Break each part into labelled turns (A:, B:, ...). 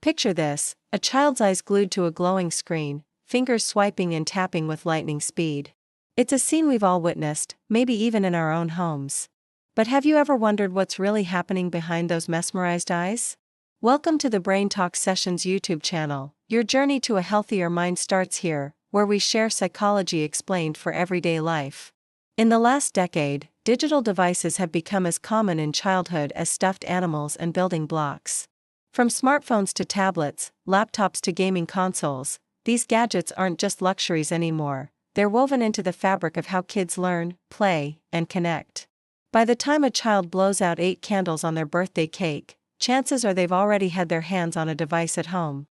A: Picture this: a child's eyes glued to a glowing screen, fingers swiping and tapping with lightning speed. It's a scene we've all witnessed, maybe even in our own homes. But have you ever wondered what's really happening behind those mesmerized eyes? Welcome to the Brain Talk Sessions YouTube channel. Your journey to a healthier mind starts here, where we share psychology explained for everyday life. In the last decade, digital devices have become as common in childhood as stuffed animals and building blocks. From smartphones to tablets, laptops to gaming consoles, these gadgets aren't just luxuries anymore. They're woven into the fabric of how kids learn, play, and connect. By the time a child blows out 8 candles on their birthday cake, chances are they've already had their hands on a device at home.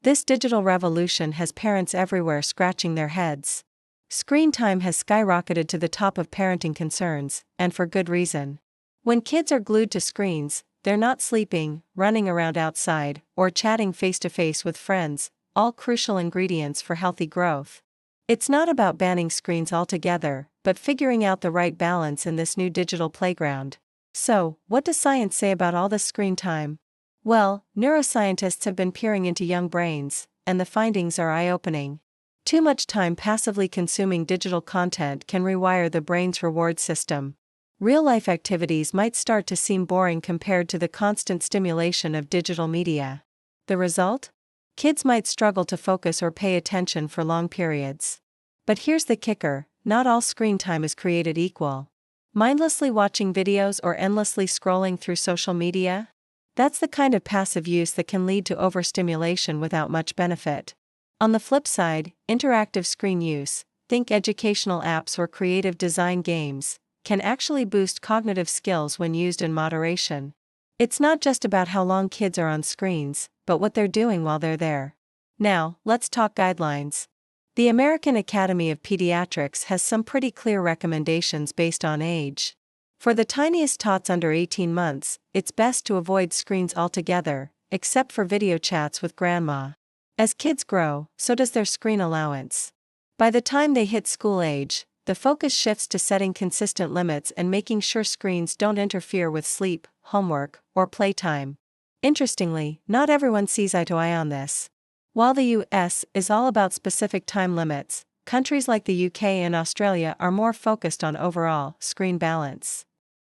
A: This digital revolution has parents everywhere scratching their heads. Screen time has skyrocketed to the top of parenting concerns, and for good reason. When kids are glued to screens, they're not sleeping, running around outside, or chatting face-to-face with friends, all crucial ingredients for healthy growth. It's not about banning screens altogether, but figuring out the right balance in this new digital playground. So, what does science say about all this screen time? Well, neuroscientists have been peering into young brains, and the findings are eye-opening. Too much time passively consuming digital content can rewire the brain's reward system. Real-life activities might start to seem boring compared to the constant stimulation of digital media. The result? Kids might struggle to focus or pay attention for long periods. But here's the kicker: not all screen time is created equal. Mindlessly watching videos or endlessly scrolling through social media? That's the kind of passive use that can lead to overstimulation without much benefit. On the flip side, interactive screen use, think educational apps or creative design games, can actually boost cognitive skills when used in moderation. It's not just about how long kids are on screens, but what they're doing while they're there. Now, let's talk guidelines. The American Academy of Pediatrics has some pretty clear recommendations based on age. For the tiniest tots under 18 months, it's best to avoid screens altogether, except for video chats with grandma. As kids grow, so does their screen allowance. By the time they hit school age, the focus shifts to setting consistent limits and making sure screens don't interfere with sleep, homework, or playtime. Interestingly, not everyone sees eye to eye on this. While the US is all about specific time limits, countries like the UK and Australia are more focused on overall screen balance.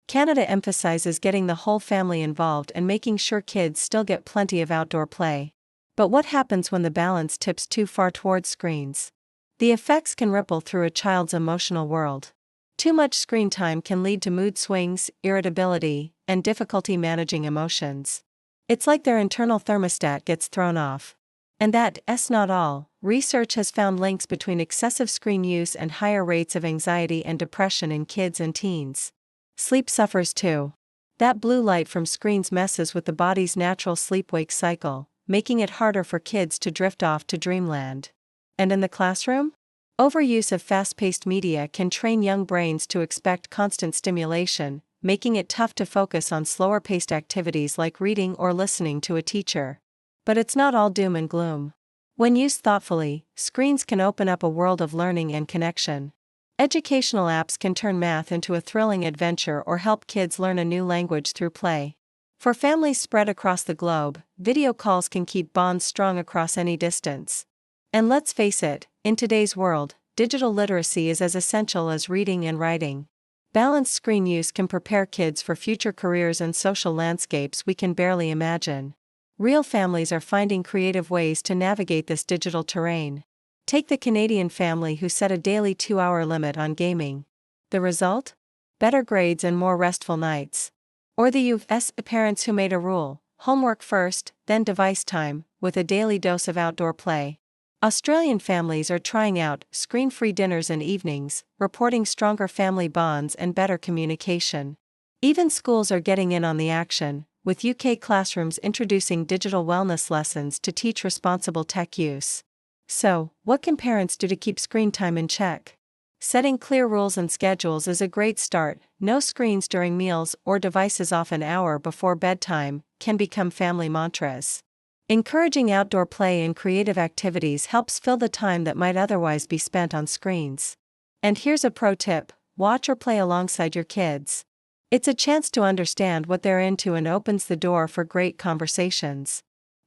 A: Canada emphasizes getting the whole family involved and making sure kids still get plenty of outdoor play. But what happens when the balance tips too far towards screens? The effects can ripple through a child's emotional world. Too much screen time can lead to mood swings, irritability, and difficulty managing emotions. It's like their internal thermostat gets thrown off. And that's not all. Research has found links between excessive screen use and higher rates of anxiety and depression in kids and teens. Sleep suffers too. That blue light from screens messes with the body's natural sleep-wake cycle, making it harder for kids to drift off to dreamland. And in the classroom? Overuse of fast-paced media can train young brains to expect constant stimulation, making it tough to focus on slower-paced activities like reading or listening to a teacher. But it's not all doom and gloom. When used thoughtfully, screens can open up a world of learning and connection. Educational apps can turn math into a thrilling adventure or help kids learn a new language through play. For families spread across the globe, video calls can keep bonds strong across any distance. And let's face it, in today's world, digital literacy is as essential as reading and writing. Balanced screen use can prepare kids for future careers and social landscapes we can barely imagine. Real families are finding creative ways to navigate this digital terrain. Take the Canadian family who set a daily 2-hour limit on gaming. The result? Better grades and more restful nights. Or the US parents who made a rule: homework first, then device time, with a daily dose of outdoor play. Australian families are trying out screen-free dinners and evenings, reporting stronger family bonds and better communication. Even schools are getting in on the action, with UK classrooms introducing digital wellness lessons to teach responsible tech use. So, what can parents do to keep screen time in check? Setting clear rules and schedules is a great start. No screens during meals or devices off an hour before bedtime can become family mantras. Encouraging outdoor play and creative activities helps fill the time that might otherwise be spent on screens. And here's a pro tip: watch or play alongside your kids. It's a chance to understand what they're into and opens the door for great conversations.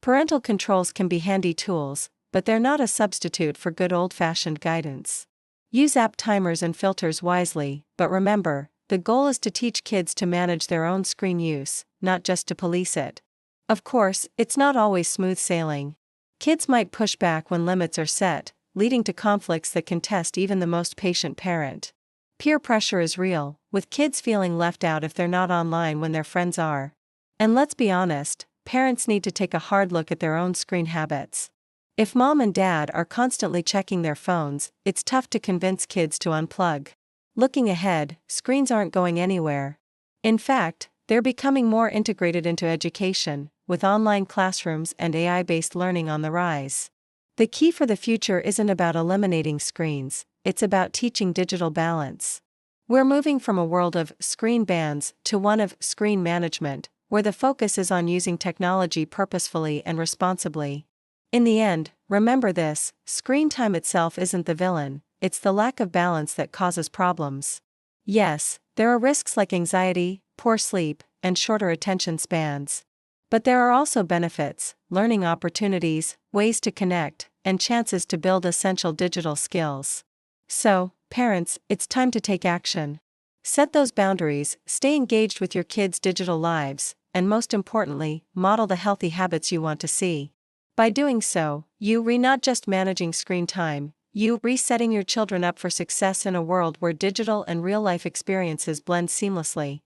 A: Parental controls can be handy tools, but they're not a substitute for good old-fashioned guidance. Use app timers and filters wisely, but remember, the goal is to teach kids to manage their own screen use, not just to police it. Of course, it's not always smooth sailing. Kids might push back when limits are set, leading to conflicts that can test even the most patient parent. Peer pressure is real, with kids feeling left out if they're not online when their friends are. And let's be honest, parents need to take a hard look at their own screen habits. If mom and dad are constantly checking their phones, it's tough to convince kids to unplug. Looking ahead, screens aren't going anywhere. In fact, they're becoming more integrated into education, with online classrooms and AI-based learning on the rise. The key for the future isn't about eliminating screens, it's about teaching digital balance. We're moving from a world of screen bans to one of screen management, where the focus is on using technology purposefully and responsibly. In the end, remember this: screen time itself isn't the villain, it's the lack of balance that causes problems. Yes, there are risks like anxiety, poor sleep, and shorter attention spans. But there are also benefits, learning opportunities, ways to connect, and chances to build essential digital skills. So, parents, it's time to take action. Set those boundaries, stay engaged with your kids' digital lives, and most importantly, model the healthy habits you want to see. By doing so, you're not just managing screen time, you're resetting your children up for success in a world where digital and real-life experiences blend seamlessly.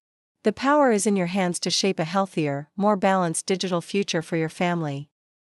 A: The power is in your hands to shape a healthier, more balanced digital future for your family.